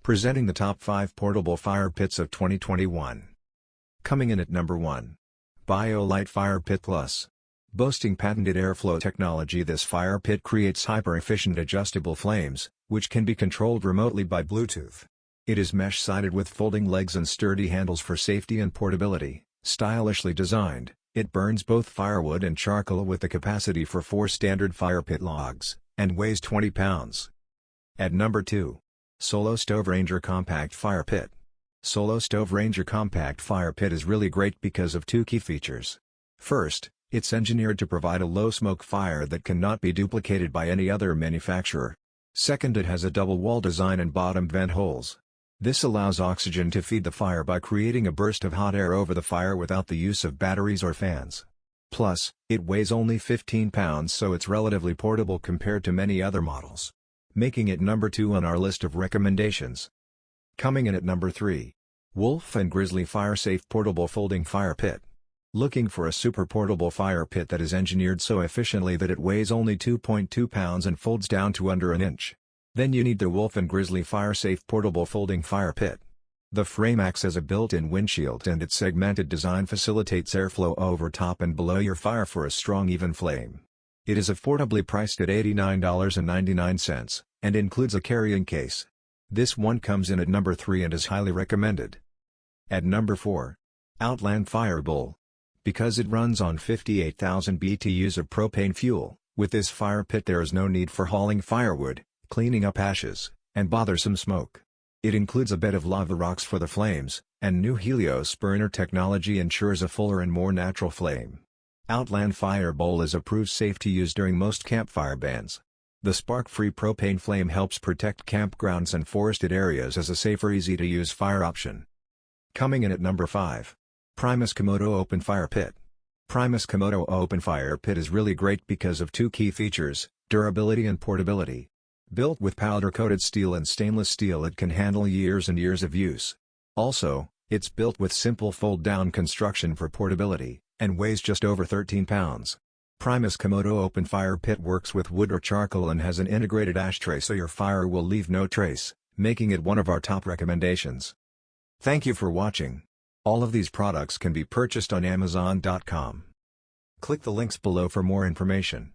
Presenting the top 5 portable fire pits of 2021. Coming in at number 1. BioLite Fire Pit Plus. Boasting patented airflow technology, this fire pit creates hyper-efficient adjustable flames, which can be controlled remotely by Bluetooth. It is mesh-sided with folding legs and sturdy handles for safety and portability. Stylishly designed, it burns both firewood and charcoal with the capacity for 4 standard fire pit logs, and weighs 20 pounds. At number 2. Solo Stove Ranger Compact Fire Pit. Solo Stove Ranger Compact Fire Pit is really great because of 2 key features. First, it's engineered to provide a low-smoke fire that cannot be duplicated by any other manufacturer. Second, it has a double-wall design and bottom vent holes. This allows oxygen to feed the fire by creating a burst of hot air over the fire without the use of batteries or fans. Plus, it weighs only 15 pounds, so it's relatively portable compared to many other models, making it number 2 on our list of recommendations. Coming in at number 3. Wolf & Grizzly Fire Safe Portable Folding Fire Pit. Looking for a super portable fire pit that is engineered so efficiently that it weighs only 2.2 pounds and folds down to under an inch? Then you need the Wolf & Grizzly Fire Safe Portable Folding Fire Pit. The frame acts as a built-in windshield, and its segmented design facilitates airflow over top and below your fire for a strong, even flame. It is affordably priced at $89.99, and includes a carrying case. This one comes in at number 3 and is highly recommended. At number 4. Outland Firebowl. Because it runs on 58,000 BTUs of propane fuel, with this fire pit there is no need for hauling firewood, cleaning up ashes, and bothersome smoke. It includes a bed of lava rocks for the flames, and new Helios burner technology ensures a fuller and more natural flame. Outland Firebowl is approved safe to use during most campfire bans. The spark-free propane flame helps protect campgrounds and forested areas as a safer, easy-to-use fire option. Coming in at number 5. Primus Komodo Open Fire Pit. Primus Komodo Open Fire Pit is really great because of 2 key features: durability and portability. Built with powder-coated steel and stainless steel, it can handle years and years of use. Also, it's built with simple fold-down construction for portability, and weighs just over 13 pounds. Primus Komodo Open Fire Pit works with wood or charcoal and has an integrated ashtray, so your fire will leave no trace, making it one of our top recommendations. Thank you for watching. All of these products can be purchased on Amazon.com. Click the links below for more information.